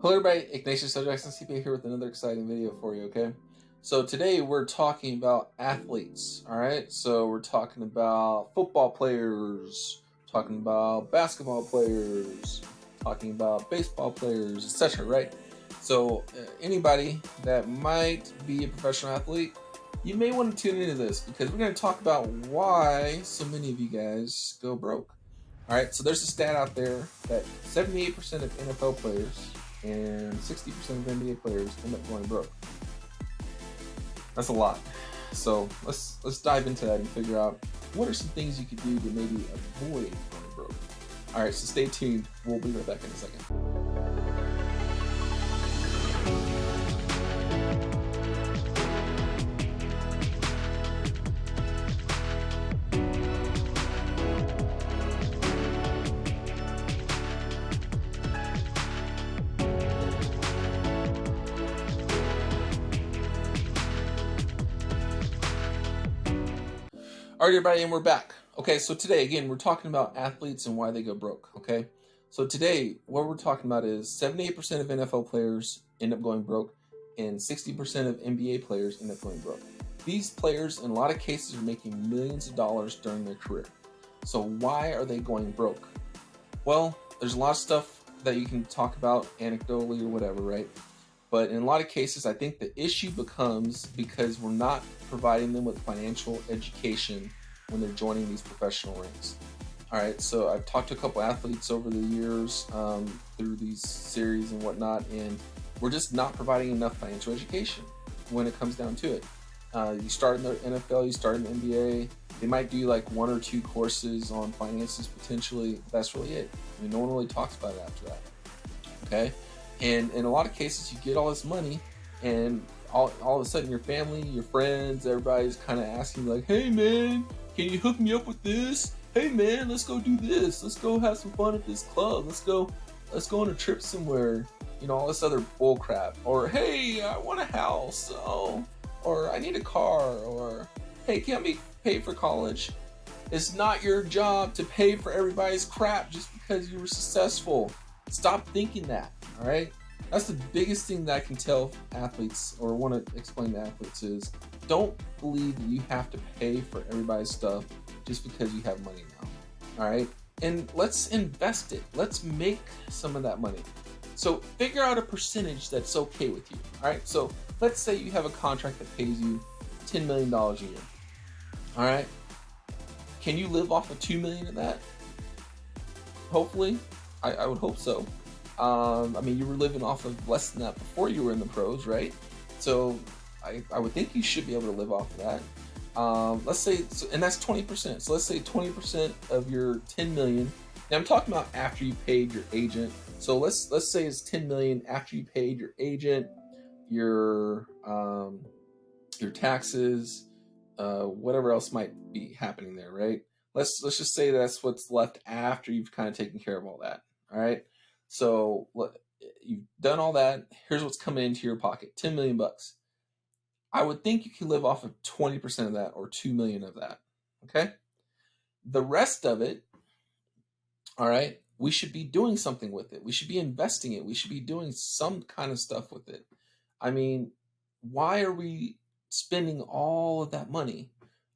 Hello everybody, Ignatius CPA here with another exciting video for you, okay? So today we're talking about athletes, alright? So we're talking about football players, talking about basketball players, talking about baseball players, etc., right? So anybody that might be a professional athlete, you may want to tune into this because we're going to talk about why so many of you guys go broke. Alright, so there's a stat out there that 78% of NFL players and 60% of NBA players end up going broke. That's a lot. So let's dive into that and figure out what are some things you could do to maybe avoid going broke. All right, so stay tuned. We'll be right back in a second. All right, everybody, and we're back. Okay, so today, again, we're talking about athletes and why they go broke, okay? So today, what we're talking about is 78% of NFL players end up going broke, and 60% of NBA players end up going broke. These players, in a lot of cases, are making millions of dollars during their career. So why are they going broke? Well, there's a lot of stuff that you can talk about anecdotally or whatever, right? But in a lot of cases, I think the issue becomes because we're not providing them with financial education when they're joining these professional ranks. All right, so I've talked to a couple athletes over the years through these series and whatnot, and we're just not providing enough financial education when it comes down to it. You start in the NFL, you start in the NBA, they might do like one or two courses on finances potentially. That's really it. I mean, no one really talks about it after that. Okay. And in a lot of cases, you get all this money, and all of a sudden, your family, your friends, everybody's kind of asking, like, "Hey, man, can you hook me up with this? Hey, man, let's go do this. Let's go have some fun at this club. Let's go on a trip somewhere." You know, all this other bull crap. Or, "Hey, I want a house." Oh, or "I need a car." Or, "Hey, can we pay for college?" It's not your job to pay for everybody's crap just because you were successful. Stop thinking that, all right? That's the biggest thing that I can tell athletes, or want to explain to athletes, is don't believe that you have to pay for everybody's stuff just because you have money now, all right? And let's invest it. Let's make some of that money. So figure out a percentage that's okay with you, all right? So let's say you have a contract that pays you $10 million a year, all right? Can you live off of $2 million of that? Hopefully. I would hope so. I mean, you were living off of less than that before you were in the pros, right? So I would think you should be able to live off of that. Let's say, and that's 20%. So let's say 20% of your 10 million. Now I'm talking about after you paid your agent. So let's say it's 10 million after you paid your agent, your taxes, whatever else might be happening there, right? Let's just say that's what's left after you've kind of taken care of all that. All right. So you've done all that. Here's what's coming into your pocket: 10 million bucks. I would think you can live off of 20% of that, or 2 million of that. Okay. The rest of it, all right, we should be doing something with it. We should be investing it. We should be doing some kind of stuff with it. I mean, why are we spending all of that money?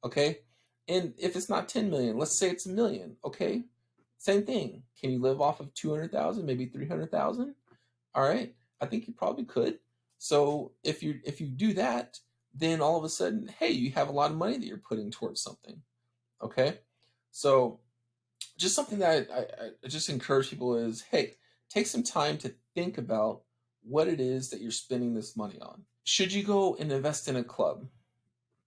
Okay. And if it's not 10 million, let's say it's a million. Okay. Same thing. Can you live off of 200,000, maybe 300,000? All right. I think you probably could. So if you do that, then all of a sudden, hey, you have a lot of money that you're putting towards something. Okay. So just something that I just encourage people is, hey, take some time to think about what it is that you're spending this money on. Should you go and invest in a club?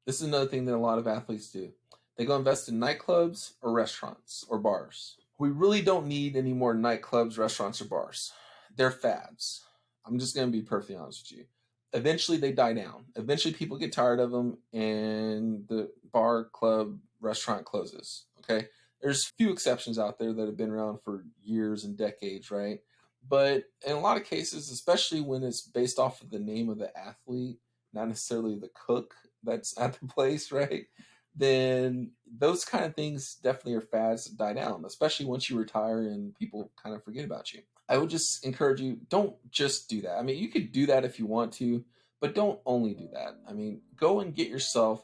This is another thing that a lot of athletes do. They go invest in nightclubs or restaurants or bars. We really don't need any more nightclubs, restaurants, or bars. They're fads. I'm just going to be perfectly honest with you. Eventually, they die down. Eventually, people get tired of them, and the bar, club, restaurant closes. Okay? There's a few exceptions out there that have been around for years and decades, right? But in a lot of cases, especially when it's based off of the name of the athlete, not necessarily the cook that's at the place, right? Then those kind of things definitely are fads that die down, especially once you retire and people kind of forget about you. I would just encourage you, don't just do that. I mean, you could do that if you want to, but don't only do that. I mean, go and get yourself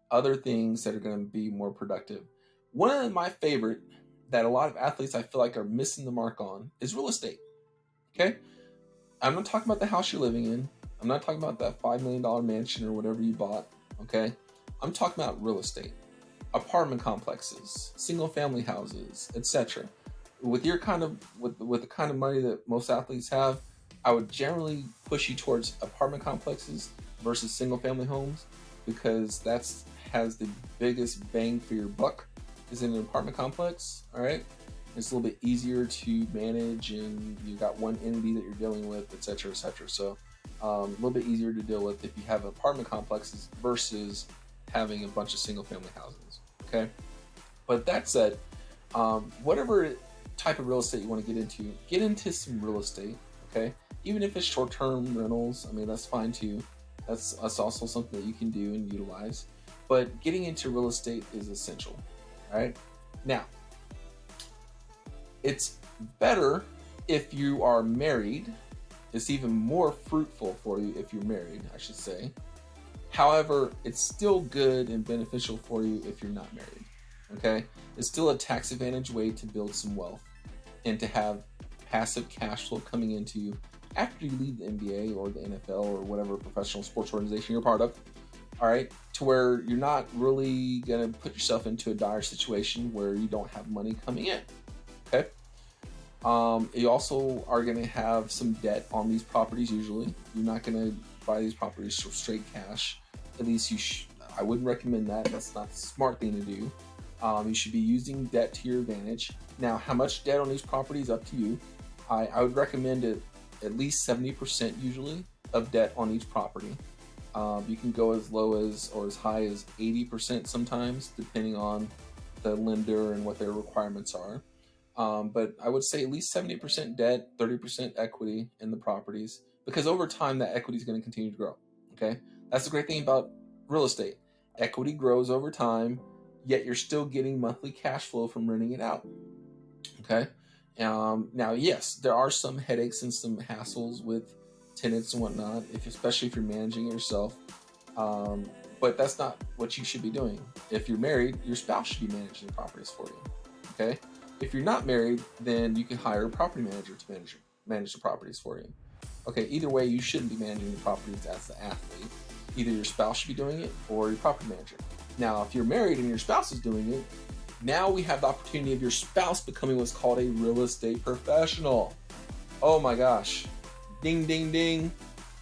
other things that are going to be more productive. One of my favorite that a lot of athletes I feel like are missing the mark on is real estate. Okay? I'm not talking about the house you're living in. I'm not talking about that $5 million mansion or whatever you bought. Okay? I'm talking about real estate, apartment complexes, single family houses, etc. With your kind of with the kind of money that most athletes have, I would generally push you towards apartment complexes versus single family homes, because that's has the biggest bang for your buck is in an apartment complex. All right, it's a little bit easier to manage, and you got one entity that you're dealing with, etc., etc. So a little bit easier to deal with if you have apartment complexes versus having a bunch of single family houses. Okay, but that said, whatever type of real estate you want to get into some real estate. Okay, even if it's short-term rentals, I mean, that's fine too. That's also something that you can do and utilize. But getting into real estate is essential. All right, now it's better if you are married. It's even more fruitful for you if you're married, I should say. However, it's still good and beneficial for you if you're not married. Okay, it's still a tax advantage way to build some wealth and to have passive cash flow coming into you after you leave the NBA or the NFL or whatever professional sports organization you're part of. All right, to where you're not really gonna put yourself into a dire situation where you don't have money coming in. Okay. You also are going to have some debt on these properties. Usually, you're not going to buy these properties for straight cash. At least I wouldn't recommend that. That's not the smart thing to do. You should be using debt to your advantage. Now, how much debt on these properties up to you. I would recommend at least 70% usually of debt on each property. You can go as low as or as high as 80% sometimes, depending on the lender and what their requirements are. But I would say at least 70% debt, 30% equity in the properties, because over time that equity is going to continue to grow. Okay, that's the great thing about real estate. Equity grows over time, yet you're still getting monthly cash flow from renting it out. Okay, now yes, there are some headaches and some hassles with tenants and whatnot, especially if you're managing it yourself. But that's not what you should be doing. If you're married, your spouse should be managing the properties for you. Okay. If you're not married, then you can hire a property manager to manage the properties for you. Okay, either way, you shouldn't be managing the properties as the athlete. Either your spouse should be doing it or your property manager. Now, if you're married and your spouse is doing it, now we have the opportunity of your spouse becoming what's called a real estate professional. Oh my gosh. Ding, ding, ding.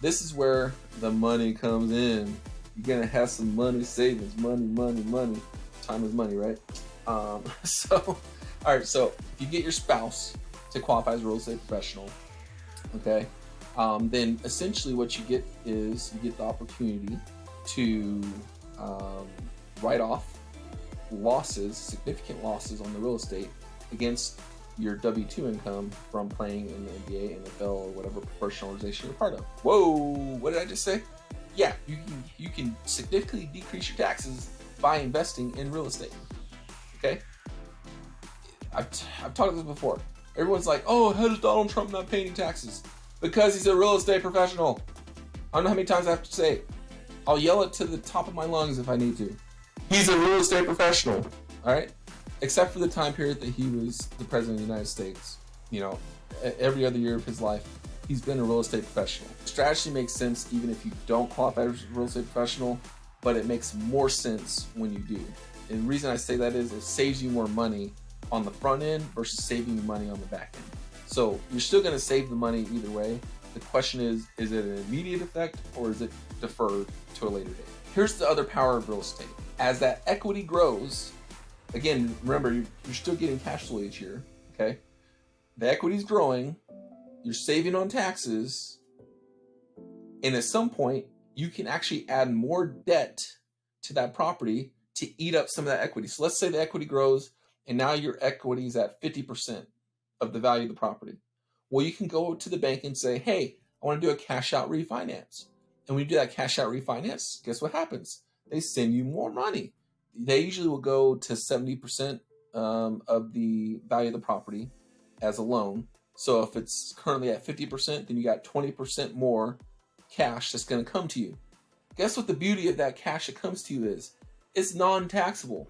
This is where the money comes in. You're going to have some money savings. Money. Time is money, right? All right, so if you get your spouse to qualify as a real estate professional, okay, then essentially what you get is you get the opportunity to write off losses, significant losses on the real estate against your W-2 income from playing in the NBA, NFL, or whatever professional organization you're part of. Whoa, what did I just say? Yeah, you can significantly decrease your taxes by investing in real estate. Okay. I've talked about this before. Everyone's like, oh, how does Donald Trump not pay any taxes? Because he's a real estate professional. I don't know how many times I have to say it. I'll yell it to the top of my lungs if I need to. He's a real estate professional. All right? Except for the time period that he was the president of the United States. You know, every other year of his life, he's been a real estate professional. Strategy makes sense even if you don't qualify as a real estate professional, but it makes more sense when you do. And the reason I say that is it saves you more money on the front end versus saving you money on the back end. So you're still going to save the money either way. The question is it an immediate effect or is it deferred to a later date? Here's the other power of real estate. As that equity grows, again, remember, you're still getting cash flow each year, okay? The equity's growing, you're saving on taxes, and at some point, you can actually add more debt to that property to eat up some of that equity. So let's say the equity grows, and now your equity is at 50% of the value of the property. Well, you can go to the bank and say, hey, I want to do a cash out refinance. And when you do that cash out refinance, guess what happens? They send you more money. They usually will go to 70% of the value of the property as a loan. So if it's currently at 50%, then you got 20% more cash that's going to come to you. Guess what the beauty of that cash that comes to you is? It's non-taxable.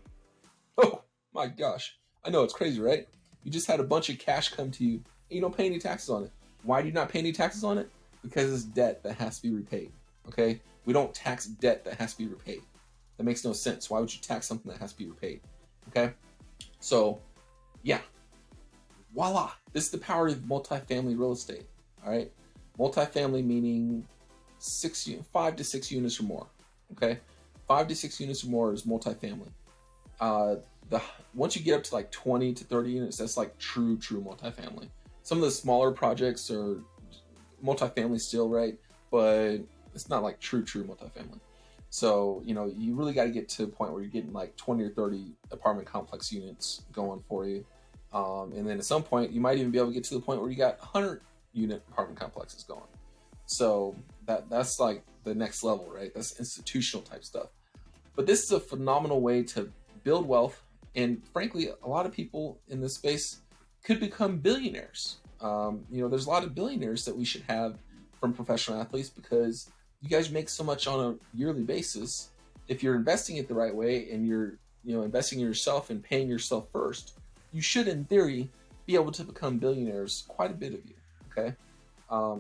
Oh my gosh. I know, it's crazy, right? You just had a bunch of cash come to you and you don't pay any taxes on it. Why do you not pay any taxes on it? Because it's debt that has to be repaid. Okay? We don't tax debt that has to be repaid. That makes no sense. Why would you tax something that has to be repaid? Okay? So, yeah. Voila. This is the power of multifamily real estate. All right? Multifamily meaning 5 to 6 units or more. Okay? 5 to 6 units or more is multifamily. Once you get up to like 20 to 30 units, that's like true multifamily. Some of the smaller projects are multifamily still, right? But it's not like true multifamily. So, you know, you really got to get to a point where you're getting like 20 or 30 apartment complex units going for you. And then at some point, you might even be able to get to the point where you got 100 unit apartment complexes going. So that's like the next level, right? That's institutional type stuff. But this is a phenomenal way to build wealth. And frankly, a lot of people in this space could become billionaires. You know, there's a lot of billionaires that we should have from professional athletes because you guys make so much on a yearly basis. If you're investing it the right way and you're, you know, investing in yourself and paying yourself first, you should, in theory, be able to become billionaires, quite a bit of you, okay?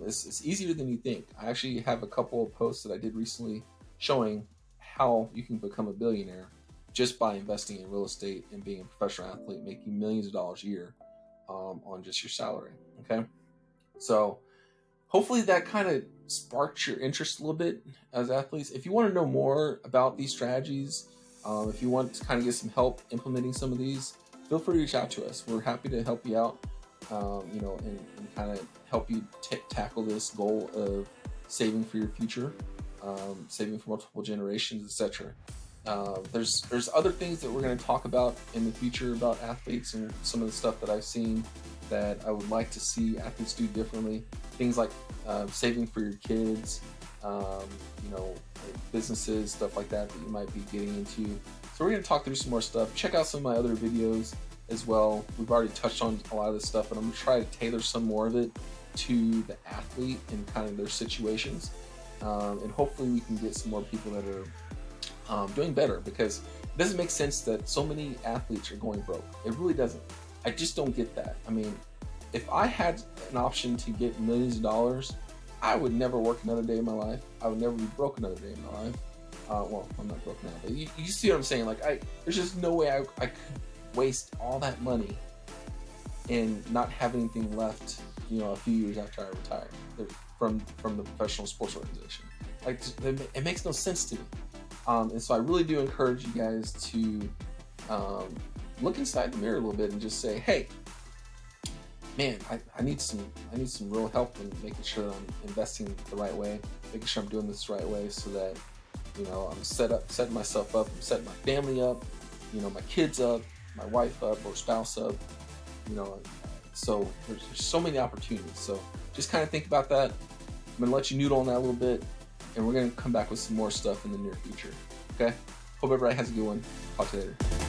It's easier than you think. I actually have a couple of posts that I did recently showing how you can become a billionaire just by investing in real estate and being a professional athlete, making millions of dollars a year on just your salary, okay? So hopefully that kind of sparked your interest a little bit as athletes. If you want to know more about these strategies, if you want to kind of get some help implementing some of these, feel free to reach out to us. We're happy to help you out, you know, and kind of help you tackle this goal of saving for your future, saving for multiple generations, etc. There's other things that we're going to talk about in the future about athletes and some of the stuff that I've seen that I would like to see athletes do differently. Things like saving for your kids, you know, businesses, stuff like that you might be getting into. So we're going to talk through some more stuff. Check out some of my other videos as well. We've already touched on a lot of this stuff, but I'm going to try to tailor some more of it to the athlete and kind of their situations. And hopefully we can get some more people that are doing better, because it doesn't make sense that so many athletes are going broke. It really doesn't. I just don't get that. I mean, if I had an option to get millions of dollars, I would never work another day in my life. I would never be broke another day in my life. Well, I'm not broke now, but you see what I'm saying? Like, there's just no way I could waste all that money and not have anything left, you know, a few years after I retire from the professional sports organization. Like, it makes no sense to me. And so I really do encourage you guys to look inside the mirror a little bit and just say, hey, man, I need some real help in making sure I'm investing the right way, making sure I'm doing this the right way, so that, you know, I'm setting myself up, I'm setting my family up, you know, my kids up, my wife up or spouse up, you know. So there's so many opportunities. So just kind of think about that. I'm gonna let you noodle on that a little bit, and we're gonna come back with some more stuff in the near future. Okay? Hope everybody has a good one. Talk to you later.